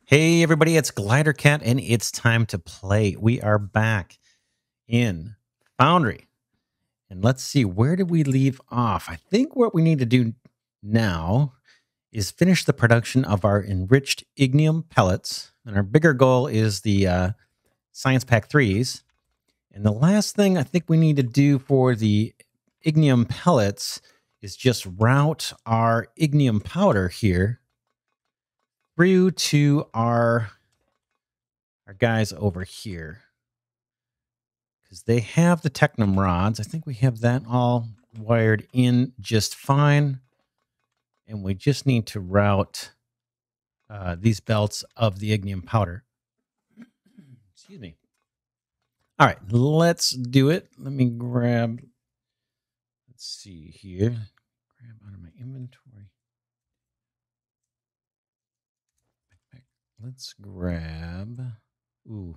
Hey everybody, it's Glidercat and it's time to play. We are back in Foundry. And let's see, where did we leave off? I think what we need to do now is finish the production of our Enriched Ignium Pellets. And our bigger goal is the Science Pack 3s. And the last thing I think we need to do for the Ignium Pellets is just route our Ignium Powder here through to our guys over here, because they have the Technum rods. I think we have that all wired in just fine. And we just need to route these belts of the ignium powder. Excuse me. All right, let's do it. Let me grab, let's see here. Grab out of my inventory. Let's grab, ooh,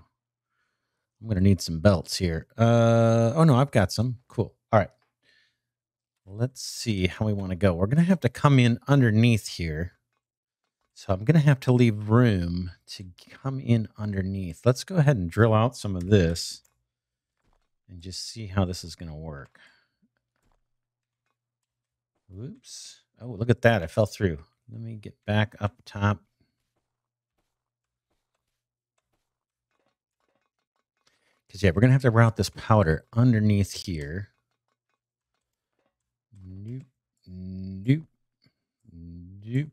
I'm going to need some belts here. Oh no, I've got some. Cool. All right. Let's see how we want to go. We're going to have to come in underneath here. So I'm going to have to leave room to come in underneath. Let's go ahead and drill out some of this and just see how this is going to work. Whoops. Oh, look at that. I fell through. Let me get back up top. Because, yeah, we're going to have to route this powder underneath here. Nope. Nope. Nope.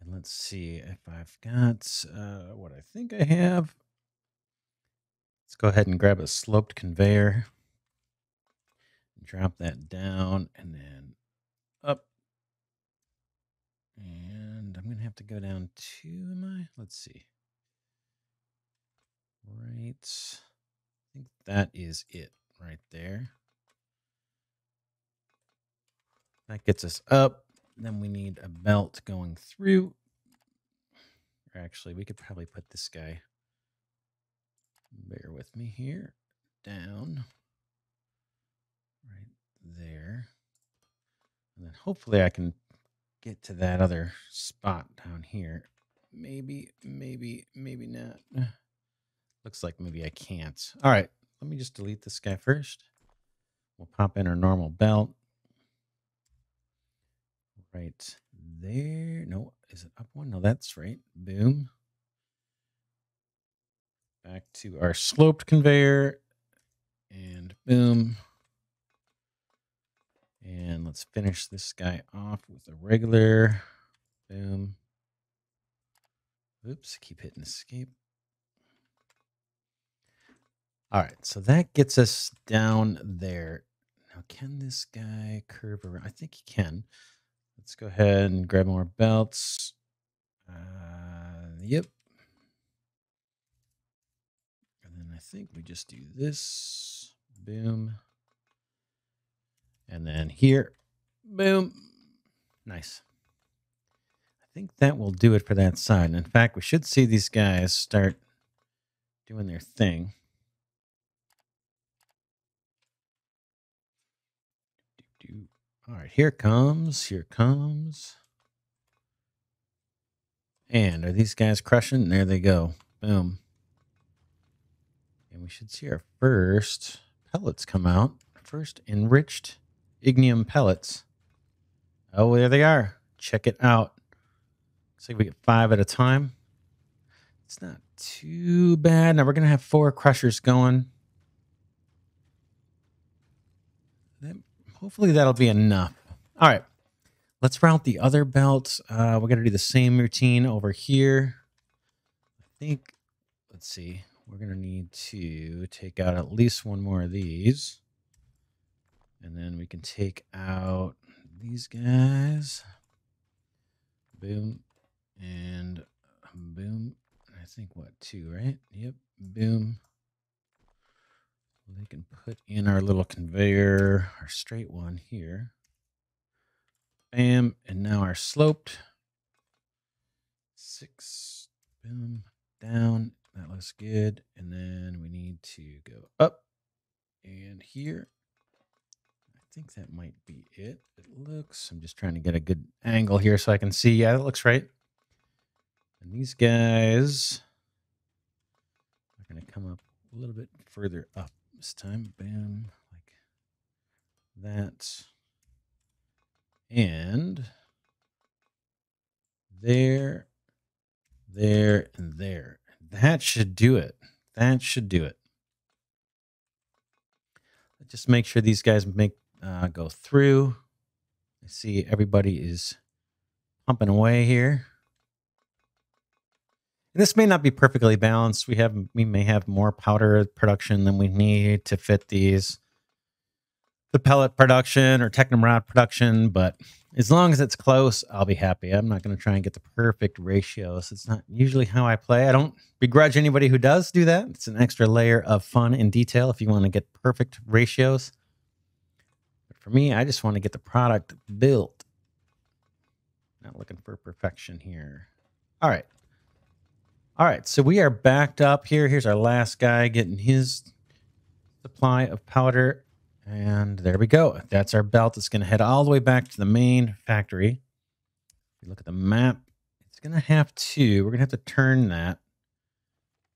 And let's see if I've got what I think I have. Let's go ahead and grab a sloped conveyor. Drop that down and then up. And I'm going to have to go down to, let's see. Right. I think that is it right there. That gets us up. Then we need a belt going through. Or actually, we could probably put this guy, bear with me here, down. Right there. And then hopefully I can get to that other spot down here. Maybe not. Looks like maybe I can't. All right, let me just delete this guy first. We'll pop in our normal belt. Right there. No, is it up one? No, that's right. Boom. Back to our sloped conveyor. And boom. And let's finish this guy off with a regular. Boom. Oops, keep hitting escape. All right, so that gets us down there. Now, can this guy curve around? I think he can. Let's go ahead and grab more belts. Yep. And then I think we just do this. Boom. And then here. Boom. Nice. I think that will do it for that side. And in fact, we should see these guys start doing their thing. All right, here comes. And are these guys crushing? There they go. Boom. And we should see our first pellets come out. First enriched ignium pellets. Oh, there they are. Check it out. Looks like we get 5 at a time. It's not too bad. Now we're going to have 4 crushers going. Hopefully that'll be enough. All right. Let's route the other belt. We're going to do the same routine over here. I think, let's see. We're going to need to take out at least one more of these. And then we can take out these guys. Boom. And boom. I think, what, 2, right? Yep. Boom. They can put in our little conveyor, our straight one here. Bam. And now our sloped. 6. Boom. Down. That looks good. And then we need to go up. And here. I think that might be it. It looks. I'm just trying to get a good angle here so I can see. Yeah, that looks right. And these guys are going to come up a little bit further up this time. Bam, like that. And there, and there. That should do it. That should do it. Just make sure these guys go through. I see everybody is pumping away here. And this may not be perfectly balanced. We may have more powder production than we need to fit the pellet production or Technum rod production, but as long as it's close, I'll be happy. I'm not going to try and get the perfect ratios. It's not usually how I play. I don't begrudge anybody who does do that. It's an extra layer of fun and detail if you want to get perfect ratios. But for me, I just want to get the product built. Not looking for perfection here. All right. All right, so we are backed up here. Here's our last guy getting his supply of powder. And there we go. That's our belt. It's going to head all the way back to the main factory. If you look at the map, it's going to have to, we're going to have to turn that.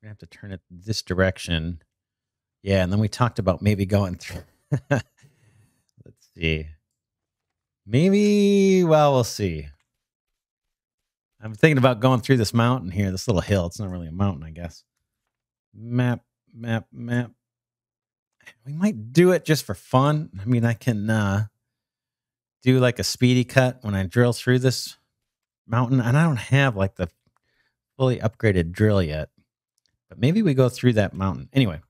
We're going to have to turn it this direction. Yeah, and then we talked about maybe going through. Let's see. Maybe, well, we'll see. I'm thinking about going through this mountain here, this little hill. It's not really a mountain, I guess. Map. We might do it just for fun. I mean, I can do like a speedy cut when I drill through this mountain. And I don't have like the fully upgraded drill yet. But maybe we go through that mountain. Anyway,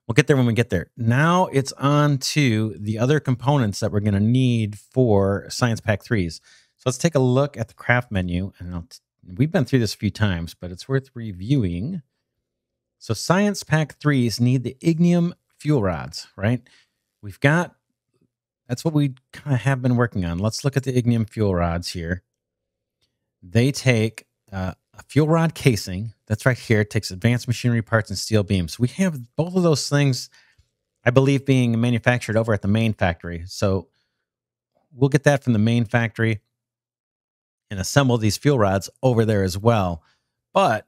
we'll get there when we get there. Now it's on to the other components that we're going to need for Science Pack 3s. So let's take a look at the craft menu. And we've been through this a few times, but it's worth reviewing. So Science Pack 3s need the Ignium fuel rods, right? That's what we kind of have been working on. Let's look at the Ignium fuel rods here. They take a fuel rod casing. That's right here. It takes advanced machinery parts and steel beams. We have both of those things, I believe, being manufactured over at the main factory. So we'll get that from the main factory and assemble these fuel rods over there as well. But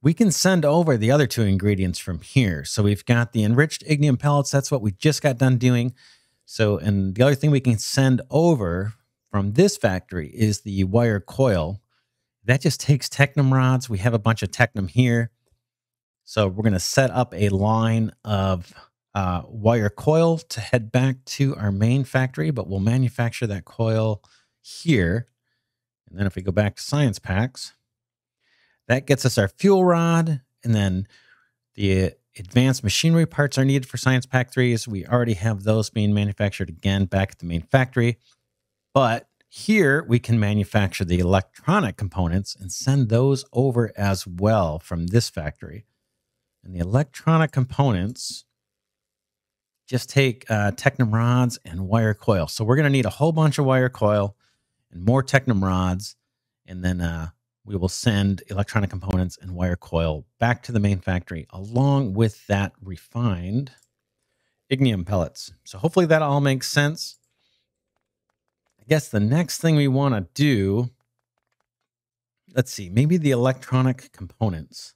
we can send over the other two ingredients from here. So we've got the Enriched Ignium Pellets. That's what we just got done doing. So, and the other thing we can send over from this factory is the wire coil. That just takes Technum rods. We have a bunch of Technum here. So we're going to set up a line of wire coil to head back to our main factory, but we'll manufacture that coil here. And then if we go back to Science Packs, that gets us our fuel rod, and then the advanced machinery parts are needed for Science Pack 3s. We already have those being manufactured again back at the main factory. But here we can manufacture the electronic components and send those over as well from this factory. And the electronic components just take Technum rods and wire coil. So we're going to need a whole bunch of wire coil and more Technum rods, and then we will send electronic components and wire coil back to the main factory along with that refined ignium pellets. So hopefully that all makes sense. I guess the next thing we want to do, let's see, maybe the electronic components.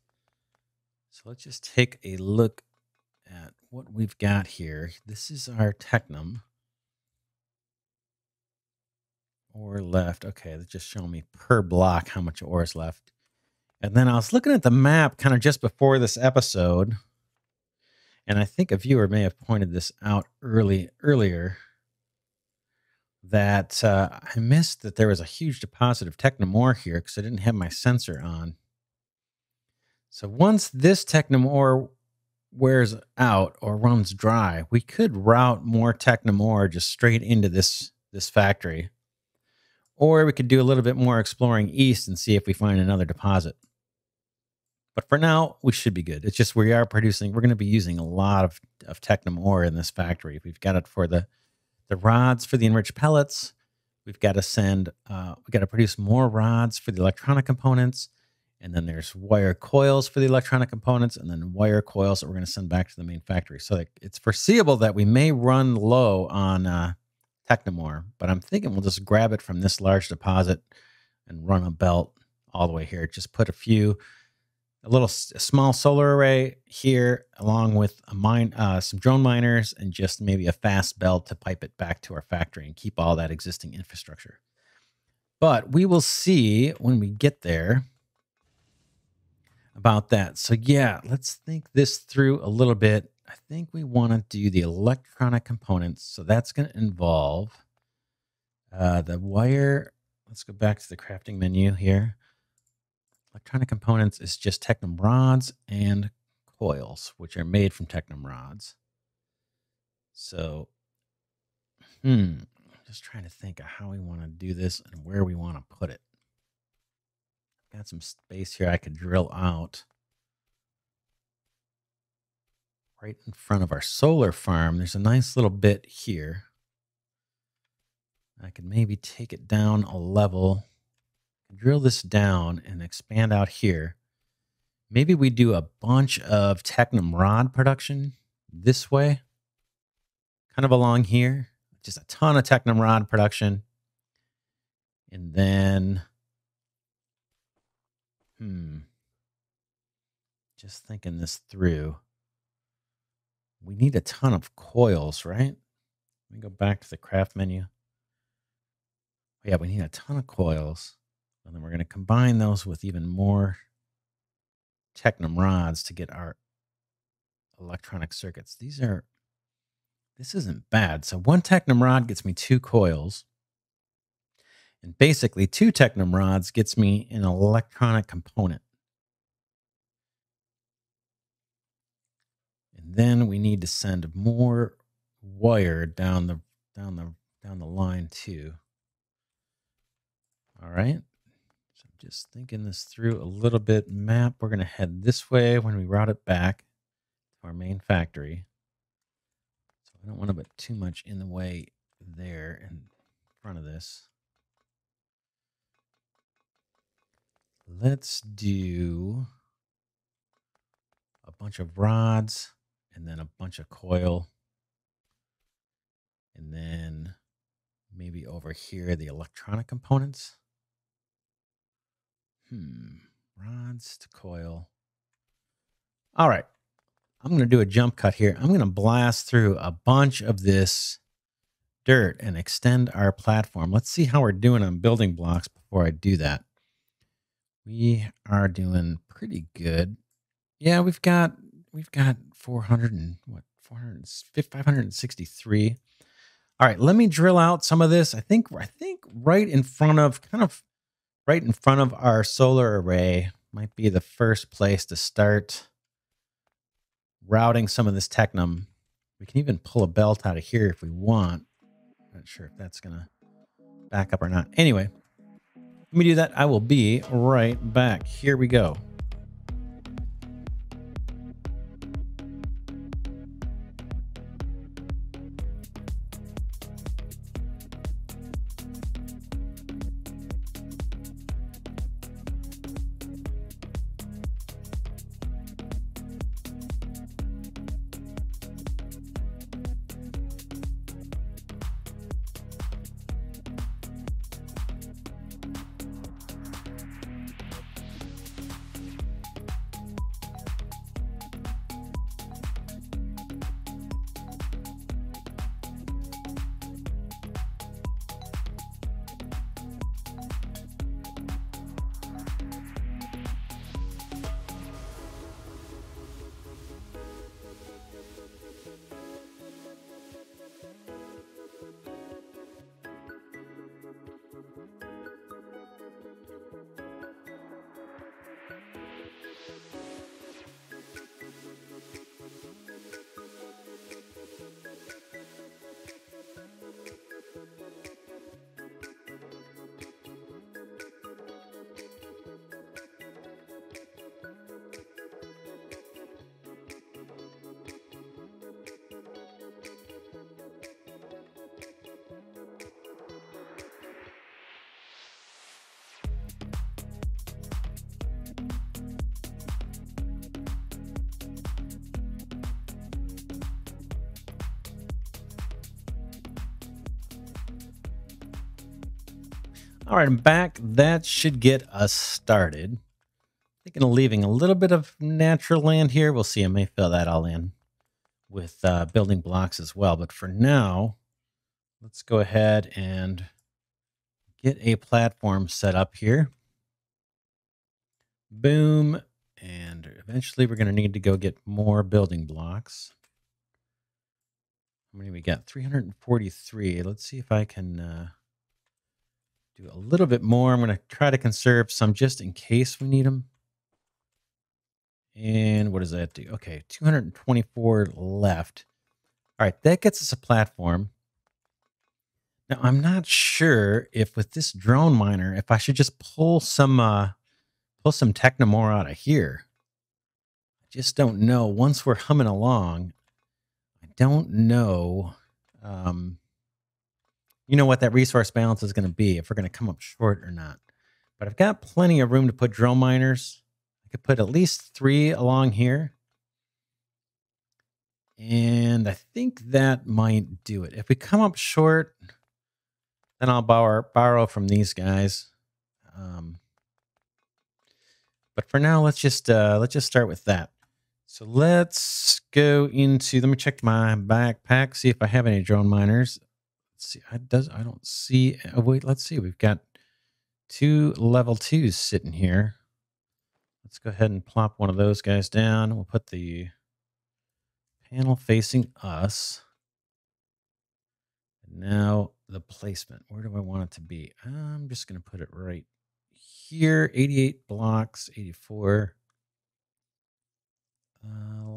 So let's just take a look at what we've got here. This is our Technum. Ore left. Okay, that's just showing me per block how much ore is left. And then I was looking at the map kind of just before this episode, and I think a viewer may have pointed this out earlier, that I missed that there was a huge deposit of Technum ore here because I didn't have my sensor on. So once this Technum ore wears out or runs dry, we could route more Technum ore just straight into this factory. Or we could do a little bit more exploring east and see if we find another deposit. But for now, we should be good. It's just we're going to be using a lot of Technum ore in this factory. We've got it for the rods for the enriched pellets. We've got to produce more rods for the electronic components. And then there's wire coils for the electronic components, and then wire coils that we're going to send back to the main factory. So it's foreseeable that we may run low on Technum ore, but I'm thinking we'll just grab it from this large deposit and run a belt all the way here. Just put a small solar array here, along with some drone miners, and just maybe a fast belt to pipe it back to our factory and keep all that existing infrastructure. But we will see when we get there about that. So yeah, let's think this through a little bit. I think we want to do the electronic components. So that's going to involve the wire. Let's go back to the crafting menu here. Electronic components is just Technum rods and coils, which are made from Technum rods. So, just trying to think of how we want to do this and where we want to put it. Got some space here I could drill out right in front of our solar farm. There's a nice little bit here. I could maybe take it down a level, drill this down and expand out here. Maybe we do a bunch of Technum rod production this way, kind of along here. Just a ton of Technum rod production. And then, just thinking this through. We need a ton of coils, right? Let me go back to the craft menu. Yeah, we need a ton of coils. And then we're going to combine those with even more Technum rods to get our electronic circuits. This isn't bad. So one Technum rod gets me 2 coils. And basically 2 Technum rods gets me an electronic component. And then we need to send more wire down the line too. All right. So I'm just thinking this through a little bit. Map, we're going to head this way when we route it back to our main factory. So I don't want to put too much in the way there in front of this. Let's do a bunch of rods and then a bunch of coil. And then maybe over here, the electronic components. Rods to coil. All right. I'm going to do a jump cut here. I'm going to blast through a bunch of this dirt and extend our platform. Let's see how we're doing on building blocks before I do that. We are doing pretty good. Yeah, we've got 563. All right, let me drill out some of this. I think right in front of our solar array might be the first place to start routing some of this Technum. We can even pull a belt out of here if we want. Not sure if that's gonna back up or not. Anyway, let me do that. I will be right back. Here we go. All right, I'm back. That should get us started. Thinking of leaving a little bit of natural land here. We'll see. I may fill that all in with building blocks as well. But for now, let's go ahead and get a platform set up here. Boom. And eventually we're going to need to go get more building blocks. How many we got? 343. Let's see if I can do a little bit more. I'm going to try to conserve some just in case we need them. And what does that do? Okay, 224 left. All right, that gets us a platform. Now, I'm not sure if with this drone miner, if I should just pull some Technomore out of here. I just don't know. Once we're humming along, I don't know, what that resource balance is going to be, if we're going to come up short or not. But I've got plenty of room to put drone miners. I could put at least 3 along here. And I think that might do it. If we come up short, then I'll borrow from these guys. But for now, let's just start with that. So let's go into. Let me check my backpack, see if I have any drone miners. Let's see. I don't see. Oh wait, let's see. We've got 2 level 2s sitting here. Let's go ahead and plop one of those guys down. We'll put the panel facing us. And now the placement. Where do I want it to be? I'm just going to put it right here. 88 blocks, 84.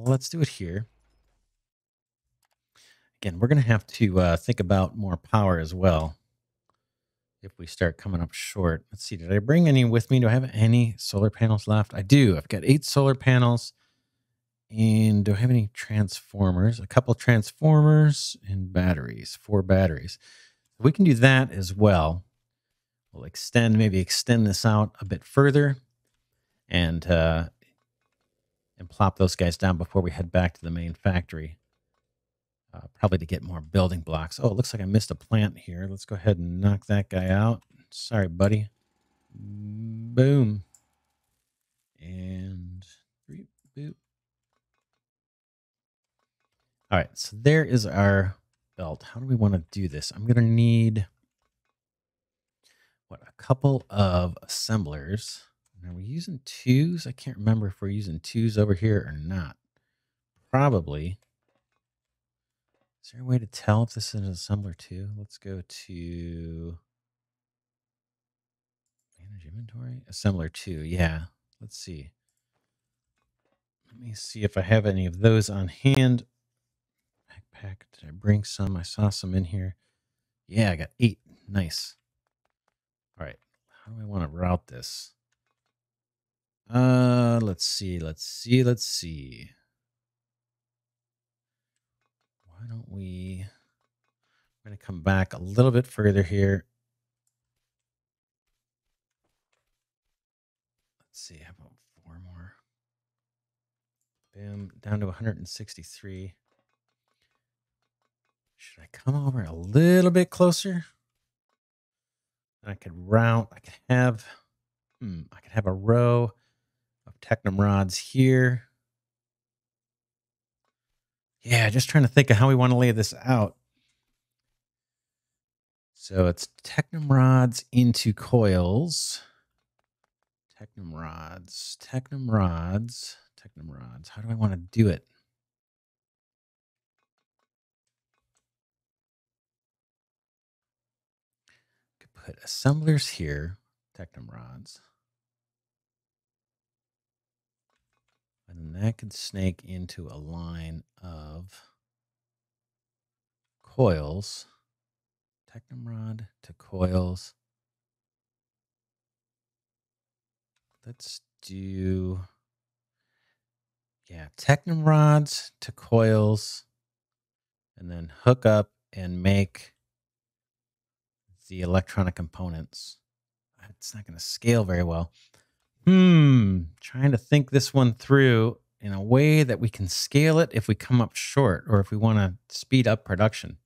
Let's do it here. Again, we're going to have to think about more power as well if we start coming up short. Let's see. Did I bring any with me? Do I have any solar panels left? I do. I've got 8 solar panels. And do I have any transformers? A couple transformers and batteries. 4 batteries. We can do that as well. We'll maybe extend this out a bit further and plop those guys down before we head back to the main factory. Probably to get more building blocks. Oh, it looks like I missed a plant here. Let's go ahead and knock that guy out. Sorry, buddy. Boom. And 3, boop. All right, so there is our belt. How do we want to do this? I'm going to need, a couple of assemblers. Are we using 2s? I can't remember if we're using 2s over here or not. Probably. Is there a way to tell if this is an assembler too? Let's go to manage inventory. Assembler 2. Yeah. Let's see. Let me see if I have any of those on hand. Backpack. Did I bring some? I saw some in here. Yeah, I got 8. Nice. All right. How do I want to route this? Let's see. Why don't we... I'm going to come back a little bit further here. Let's see. How about 4 more? Boom. Down to 163. Should I come over a little bit closer? I could route. I could have a row of Technum rods here. Yeah, just trying to think of how we want to lay this out. So it's Technum rods into coils. Technum rods. How do I want to do it? Could put assemblers here, Technum rods. And that could snake into a line of coils. Technum rod to coils. Let's do, Technum rods to coils, and then hook up and make the electronic components. It's not going to scale very well. Trying to think this one through in a way that we can scale it if we come up short or if we want to speed up production.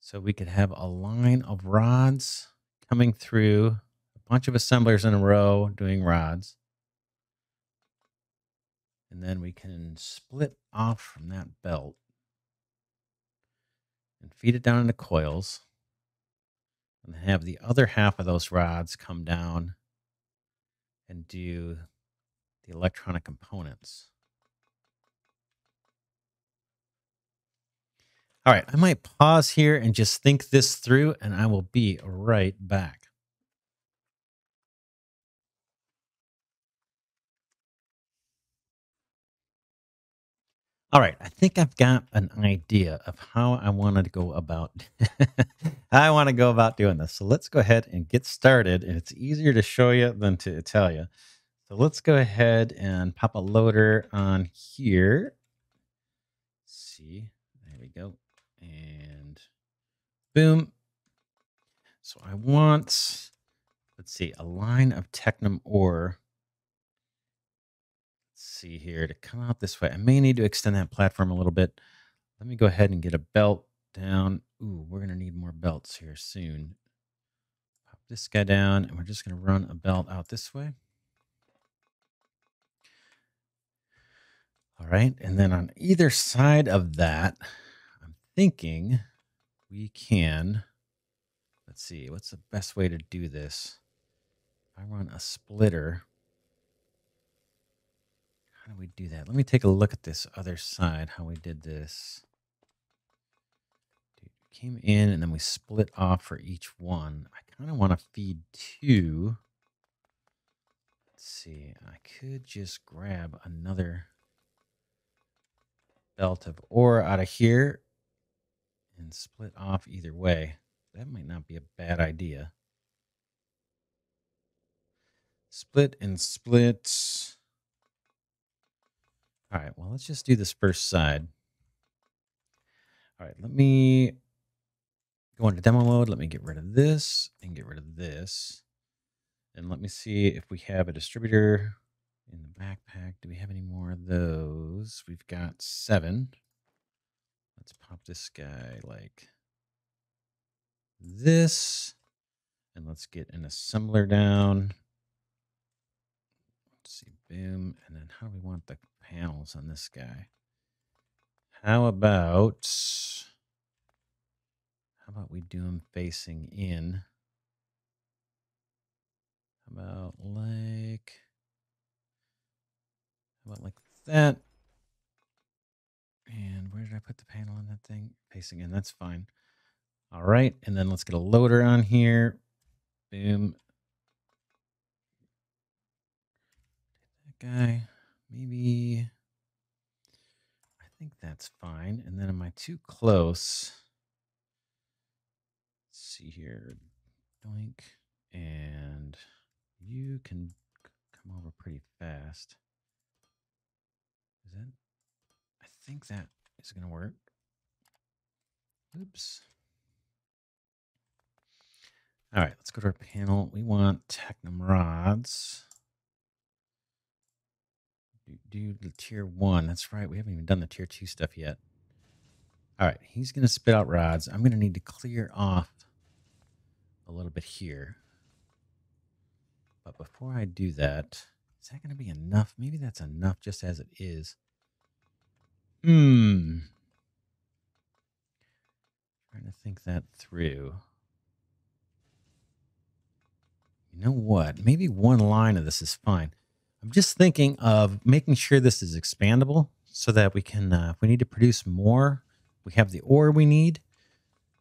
So we could have a line of rods coming through a bunch of assemblers in a row doing rods. And then we can split off from that belt and feed it down into coils and have the other half of those rods come down and do the electronic components. All right, I might pause here and just think this through, and I will be right back. All right, I think I've got an idea of how I want to go about doing this. So let's go ahead and get started. And it's easier to show you than to tell you. So let's go ahead and pop a loader on here. Let's see, there we go. And boom. So I want, let's see, a line of technum ore. Let's see here to come out this way. I may need to extend that platform a little bit. Let me go ahead and get a belt down. Ooh, we're going to need more belts here soon. Pop this guy down, and we're just going to run a belt out this way. All right, and then on either side of that, I'm thinking we can, let's see, what's the best way to do this? If I run a splitter, how do we do that? Let me take a look at this other side, how we did this. Came in, and then we split off for each one. I kind of want to feed two. Let's see, I could just grab another belt of ore out of here and split off either way. That might not be a bad idea. Split and split. All right, well, let's just do this first side. All right, let me go into demo mode. Let me get rid of this and get rid of this. And let me see if we have a distributor in the backpack. Do we have any more of those? We've got 7. Let's pop this guy like this. And let's get an assembler down. Let's see, boom. And then how do we want the panels on this guy? How about we do them facing in? How about like that? And where did I put the panel on that thing? Facing in, that's fine. All right, and then let's get a loader on here. Boom. That guy, maybe. I think that's fine. And then am I too close? Let's see here. Doink. And you can come over pretty fast. Is that? I think that is going to work. Oops. All right, let's go to our panel. We want Technum rods. Do the tier 1. That's right. We haven't even done the tier 2 stuff yet. All right, he's going to spit out rods. I'm going to need to clear off a little bit here. But before I do that, is that going to be enough? Maybe that's enough just as it is. Trying to think that through. You know what? Maybe one line of this is fine. I'm just thinking of making sure this is expandable so that we can, if we need to produce more, we have the ore we need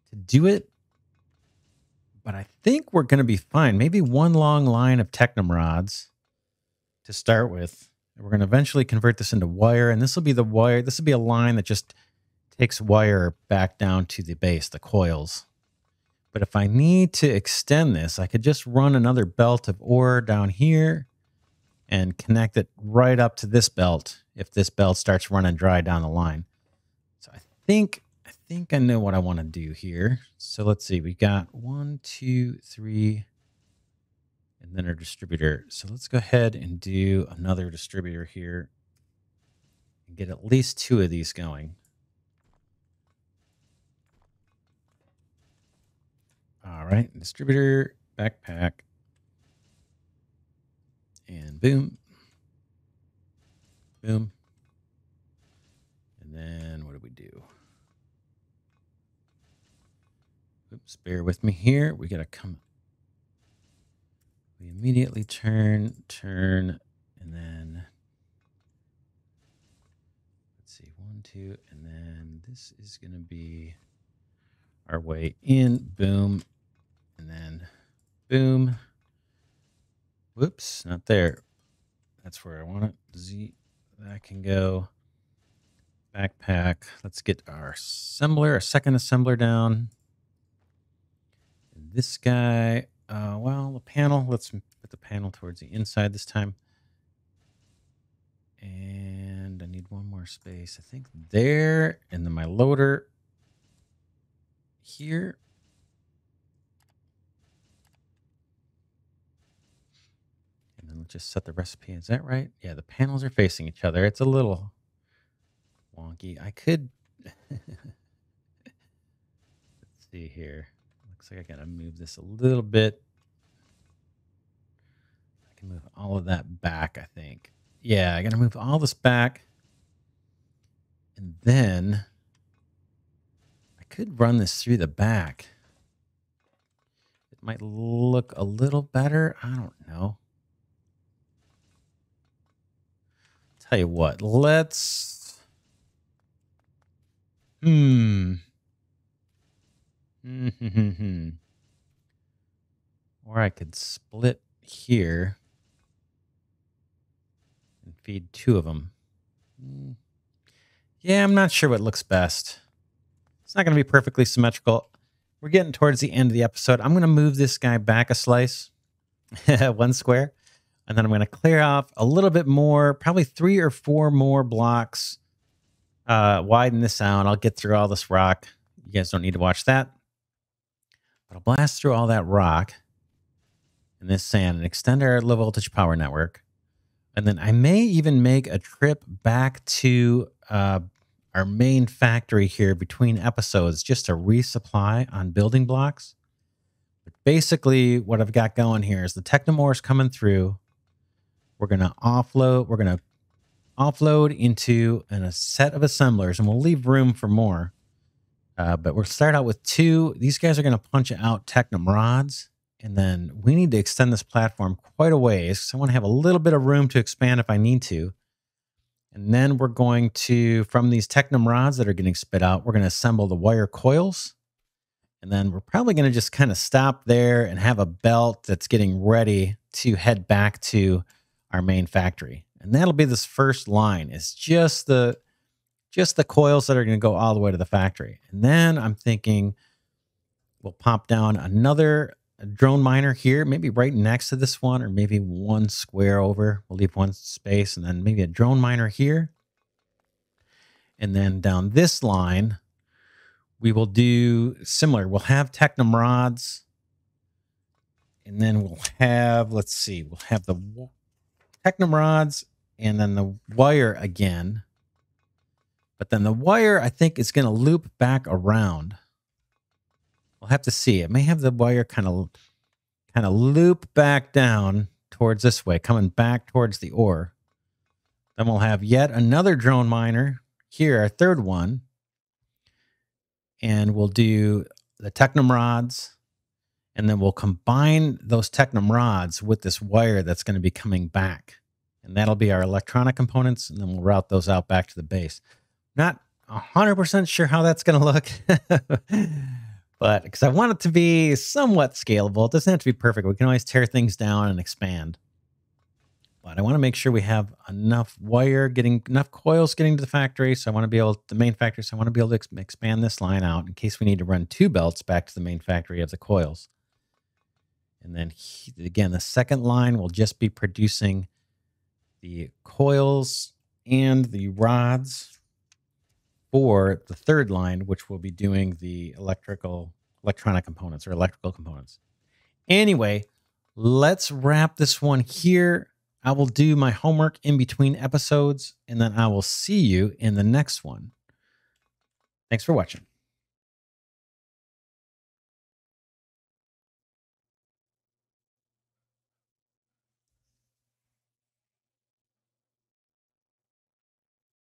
to do it. But I think we're going to be fine. Maybe one long line of Technum rods to start with. We're going to eventually convert this into wire, and this will be the wire. This will be a line that just takes wire back down to the base, the coils. But if I need to extend this, I could just run another belt of ore down here and connect it right up to this belt if this belt starts running dry down the line. So I think I know what I want to do here. So let's see. We got 1, 2, 3, and then our distributor. So let's go ahead and do another distributor here and get at least 2 of these going. All right, distributor, backpack. And boom. Boom. And then what do we do? Oops, bear with me here. We got to come. We immediately turn, and then let's see, 1, 2, and then this is going to be our way in. Boom. And then boom. Whoops, not there. That's where I want it. Z, that can go. Backpack. Let's get our assembler, our second assembler down. And this guy, well, the panel, let's put the panel towards the inside this time. And I need one more space, I think there. And then my loader here. And then let's just set the recipe. Is that right? Yeah, the panels are facing each other. It's a little wonky. I could let's see here. Looks like I gotta move this a little bit. I can move all of that back, I think. Yeah, I gotta move all this back. And then I could run this through the back. It might look a little better. I don't know. Tell you what, let's or I could split here and feed 2 of them. Yeah, I'm not sure what looks best. It's not going to be perfectly symmetrical. We're getting towards the end of the episode. I'm going to move this guy back a slice, 1 square, and then I'm going to clear off a little bit more, probably 3 or 4 more blocks. Widen this out. I'll get through all this rock. You guys don't need to watch that. But I'll blast through all that rock and this sand and extend our low voltage power network. And then I may even make a trip back to our main factory here between episodes just to resupply on building blocks. But basically, what I've got going here is the Technomore's coming through. We're going to offload. We're going to offload into a set of assemblers, and we'll leave room for more. But we'll start out with 2. These guys are going to punch out Technum rods, and then we need to extend this platform quite a ways. So I want to have a little bit of room to expand if I need to. And then we're going to, from these Technum rods that are getting spit out, we're going to assemble the wire coils. And then we're probably going to just kind of stop there and have a belt that's getting ready to head back to our main factory. And that'll be this first line. It's just the coils that are going to go all the way to the factory. And then I'm thinking we'll pop down another drone miner here, maybe right next to this one, or maybe 1 square over. We'll leave 1 space, and then maybe a drone miner here. And then down this line, we will do similar. We'll have Technum rods, and then we'll have, let's see, we'll have the Technum rods and then the wire again. But then the wire, I think, is going to loop back around. We'll have to see. It may have the wire kind of loop back down towards this way, coming back towards the ore. Then we'll have yet another drone miner here, our 3rd one. And we'll do the Technum rods. And then we'll combine those Technum rods with this wire that's going to be coming back. And that'll be our electronic components. And then we'll route those out back to the base. Not 100% sure how that's going to look. But because I want it to be somewhat scalable. It doesn't have to be perfect. We can always tear things down and expand. But I want to make sure we have enough wire, enough coils getting to the factory. So I want to be able to, the main factory. So I want to be able to expand this line out in case we need to run 2 belts back to the main factory of the coils. And then again, the second line will just be producing the coils and the rods for the 3rd line, which will be doing the electronic components or electrical components. Anyway, let's wrap this one here. I will do my homework in between episodes, and then I will see you in the next one. Thanks for watching.